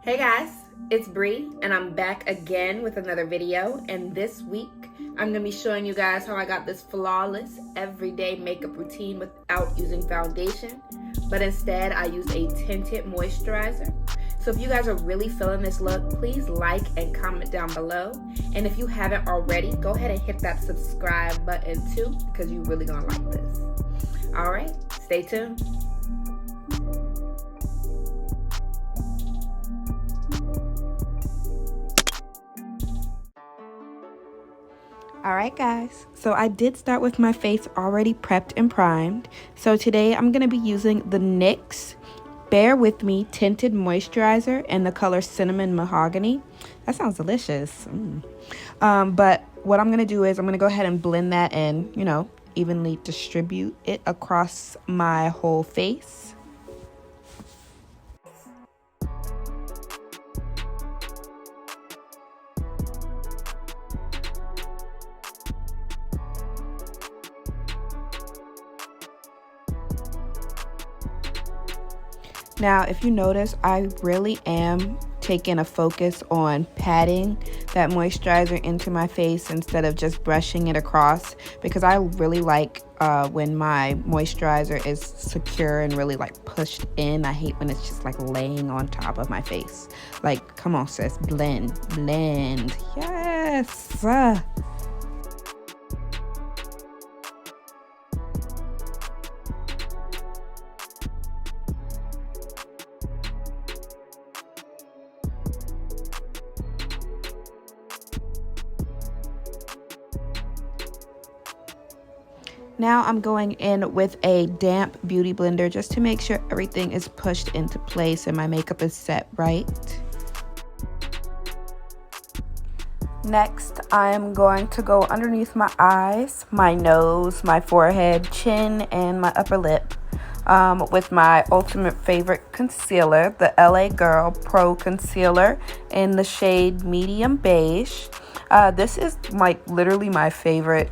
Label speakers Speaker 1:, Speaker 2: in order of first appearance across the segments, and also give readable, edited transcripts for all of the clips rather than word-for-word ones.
Speaker 1: Hey guys, it's Bree and I'm back again with another video, and this week I'm going to be showing you guys how I got this flawless everyday makeup routine without using foundation, but instead I use a tinted moisturizer. So if you guys are really feeling this look, please like and comment down below, and if you haven't already, go ahead and hit that subscribe button too, because you're really going to like this. Alright, stay tuned. Alright guys, so I did start with my face already prepped and primed. So today I'm going to be using the NYX Bear With Me Tinted Moisturizer in the color Cinnamon Mahogany. That sounds delicious. But what I'm going to do is I'm going to go ahead and blend that in, evenly distribute it across my whole face. Now, if you notice, I really am taking a focus on patting that moisturizer into my face instead of just brushing it across, because I really like when my moisturizer is secure and really pushed in. I hate when it's just laying on top of my face. Come on sis, blend, yes. Now I'm going in with a damp beauty blender just to make sure everything is pushed into place and my makeup is set right. Next, I'm going to go underneath my eyes, my nose, my forehead, chin, and my upper lip with my ultimate favorite concealer, the LA Girl Pro Concealer in the shade Medium Beige. This is literally my favorite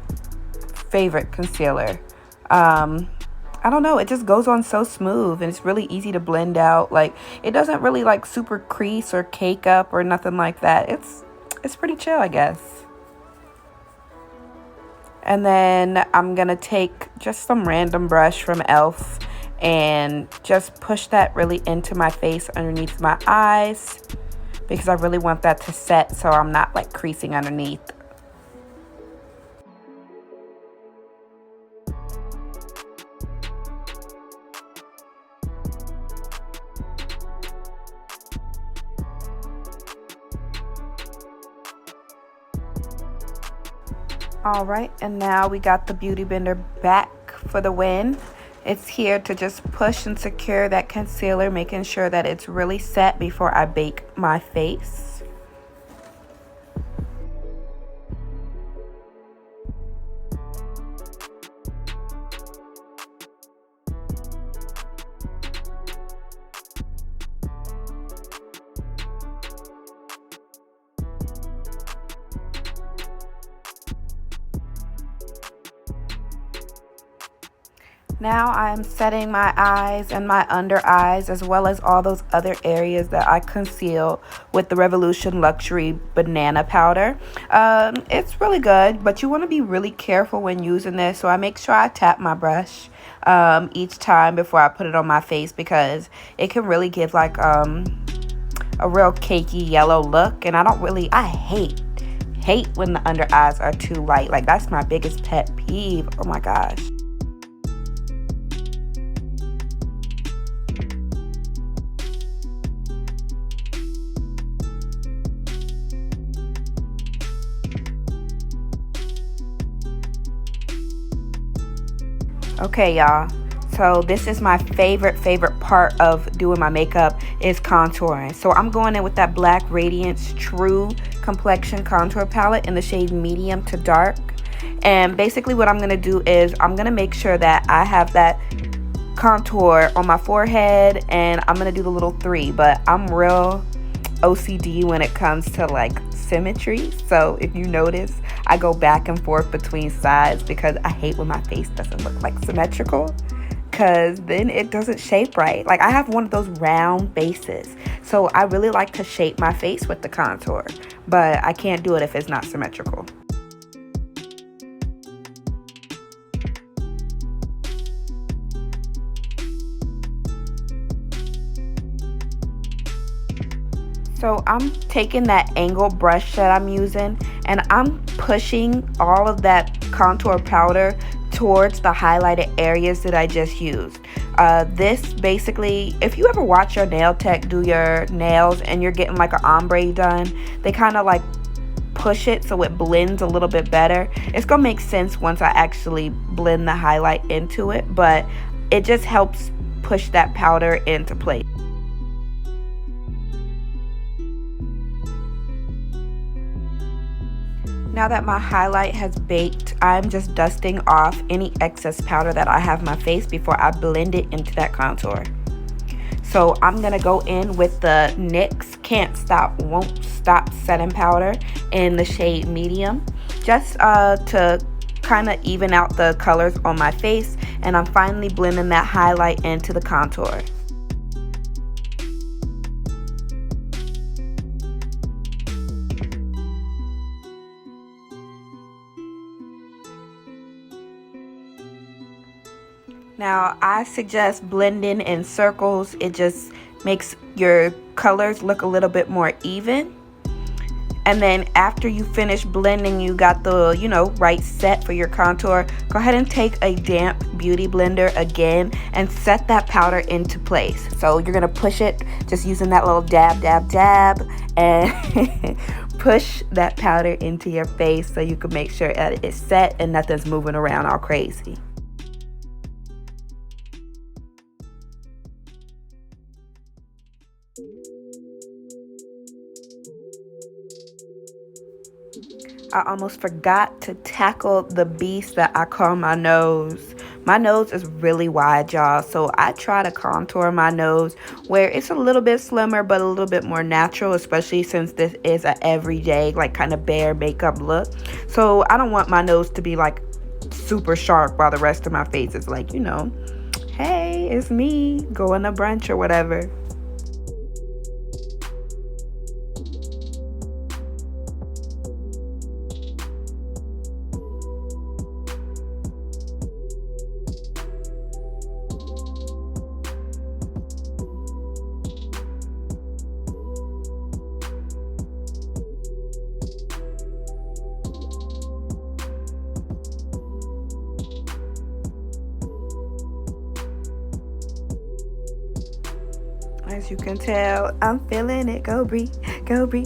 Speaker 1: concealer. I don't know, it just goes on so smooth and it's really easy to blend out. It doesn't really super crease or cake up or nothing like that. It's pretty chill, I guess. And then I'm gonna take just some random brush from e.l.f. and just push that really into my face underneath my eyes, because I really want that to set so I'm not creasing underneath. Alright, and now we got the beauty blender back for the win. It's here to just push and secure that concealer, making sure that it's really set before I bake my face. Now I'm setting my eyes and my under eyes, as well as all those other areas that I conceal with the Revolution Luxury Banana Powder. It's really good, but you want to be really careful when using this, so I make sure I tap my brush each time before I put it on my face, because it can really give a real cakey yellow look, and I hate when the under eyes are too light. That's my biggest pet peeve. Oh my gosh. Okay, y'all, so this is my favorite part of doing my makeup is contouring. So I'm going in with that Black Radiance True Complexion Contour Palette in the shade Medium to Dark. And basically what I'm going to do is I'm going to make sure that I have that contour on my forehead, and I'm going to do the little 3, but I'm real OCD when it comes to symmetry. So if you notice, I go back and forth between sides because I hate when my face doesn't look symmetrical. because then it doesn't shape right. Like, I have one of those round bases, so I really like to shape my face with the contour, but I can't do it if it's not symmetrical. So I'm taking that angled brush that I'm using, and I'm pushing all of that contour powder towards the highlighted areas that I just used. This basically, if you ever watch your nail tech do your nails and you're getting like an ombre done, they kind of like push it so it blends a little bit better. It's gonna make sense once I actually blend the highlight into it, but it just helps push that powder into place. Now that my highlight has baked, I'm just dusting off any excess powder that I have on my face before I blend it into that contour. So I'm going to go in with the NYX Can't Stop Won't Stop setting powder in the shade medium, just to kind of even out the colors on my face, and I'm finally blending that highlight into the contour. Now, I suggest blending in circles. It just makes your colors look a little bit more even. And then after you finish blending, you got the, right set for your contour. Go ahead and take a damp beauty blender again and set that powder into place. So you're going to push it just using that little dab, dab, dab, and push that powder into your face so you can make sure that it's set and nothing's moving around all crazy. I almost forgot to tackle the beast that I call my nose. My nose is really wide, y'all, so I try to contour my nose where it's a little bit slimmer but a little bit more natural, especially since this is an everyday, like, kind of bare makeup look. So I don't want my nose to be like super sharp while the rest of my face is like, hey, it's me going to brunch or whatever. As you can tell, I'm feeling it. Go Bree, go Bree.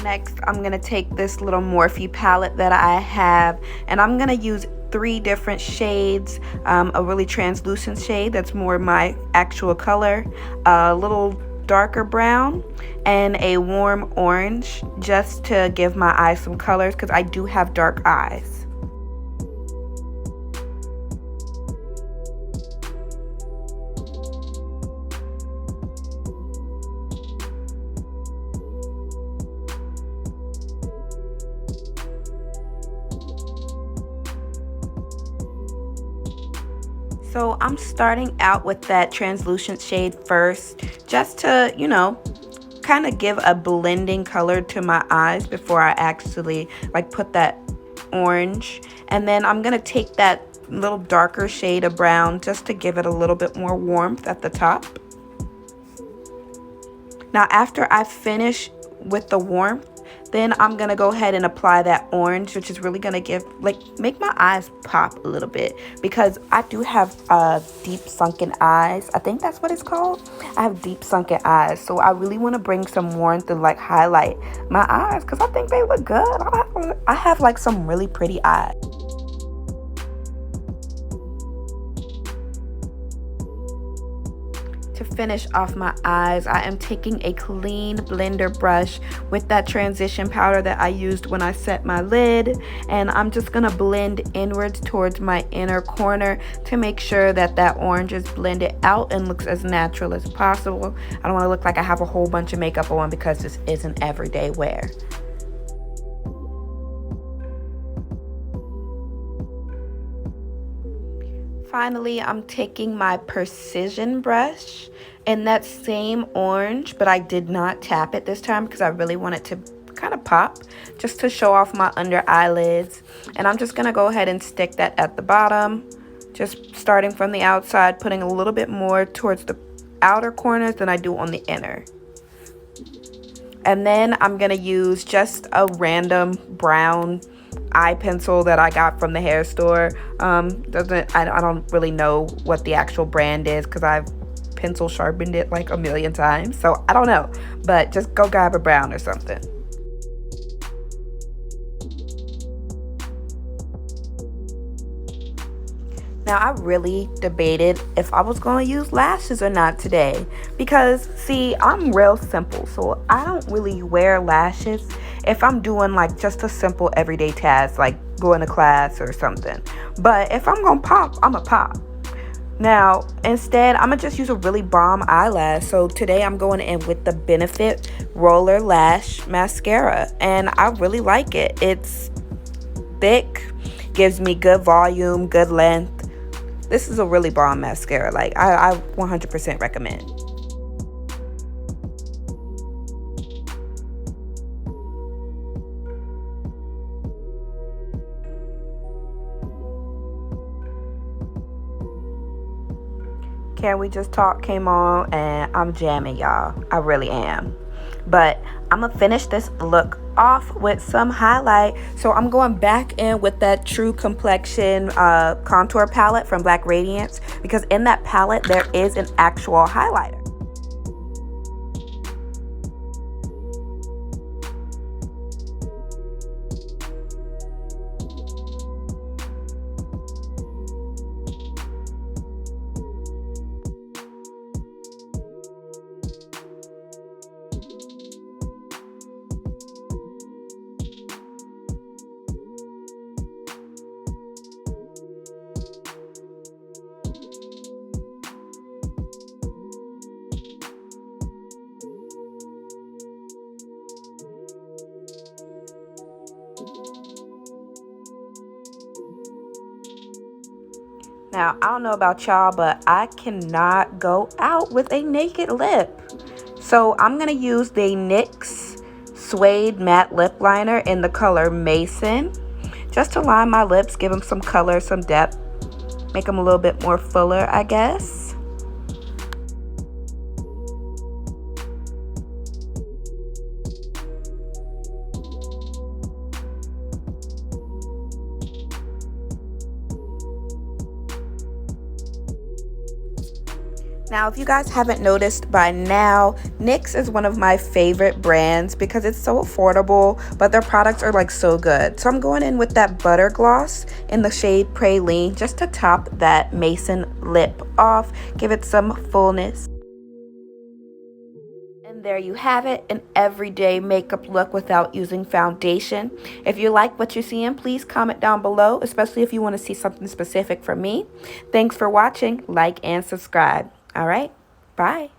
Speaker 1: Next, I'm gonna take this little Morphe palette that I have, and I'm gonna use 3 different shades. A really translucent shade that's more my actual color, a little darker brown, and a warm orange, just to give my eyes some colors because I do have dark eyes. So I'm starting out with that translucent shade first, just to, kind of give a blending color to my eyes before I actually put that orange. And then I'm gonna take that little darker shade of brown just to give it a little bit more warmth at the top. Now after I finish with the warmth, then I'm gonna go ahead and apply that orange, which is really gonna make my eyes pop a little bit, because I do have deep sunken eyes. I think that's what it's called. I have deep sunken eyes, so I really want to bring some warmth and highlight my eyes because I think they look good. I have some really pretty eyes. To finish off my eyes, I am taking a clean blender brush with that transition powder that I used when I set my lid, and I'm just going to blend inwards towards my inner corner to make sure that that orange is blended out and looks as natural as possible. I don't want to look like I have a whole bunch of makeup on because this isn't everyday wear. Finally, I'm taking my precision brush in that same orange, but I did not tap it this time because I really want it to kind of pop, just to show off my under eyelids. And I'm just going to go ahead and stick that at the bottom, just starting from the outside, putting a little bit more towards the outer corners than I do on the inner. And then I'm going to use just a random brown eye pencil that I got from the hair store. I don't really know what the actual brand is because I've pencil sharpened it like a million times, so I don't know, but just go grab a brown or something. Now, I really debated if I was going to use lashes or not today because, see, I'm real simple, so I don't really wear lashes if I'm doing like just a simple everyday task like going to class or something. But if I'm going to pop, I'm going to pop. Now, instead, I'm going to just use a really bomb eyelash. So today I'm going in with the Benefit Roller Lash Mascara, and I really like it. It's thick, gives me good volume, good length. This is a really bomb mascara. Like, I 100% recommend. Can We Just Talk came on, and I'm jamming, y'all. I really am. But I'm gonna finish this look off with some highlight. So I'm going back in with that True Complexion contour palette from Black Radiance, because in that palette there is an actual highlighter. Now, I don't know about y'all, but I cannot go out with a naked lip. So I'm going to use the NYX Suede Matte Lip Liner in the color Mason, just to line my lips, give them some color, some depth, make them a little bit more fuller, I guess. Now, if you guys haven't noticed by now, NYX is one of my favorite brands because it's so affordable, but their products are like so good. So I'm going in with that Butter Gloss in the shade Praline just to top that Mason lip off, give it some fullness. And there you have it, an everyday makeup look without using foundation. If you like what you're seeing, please comment down below, especially if you want to see something specific from me. Thanks for watching, like and subscribe. All right, bye.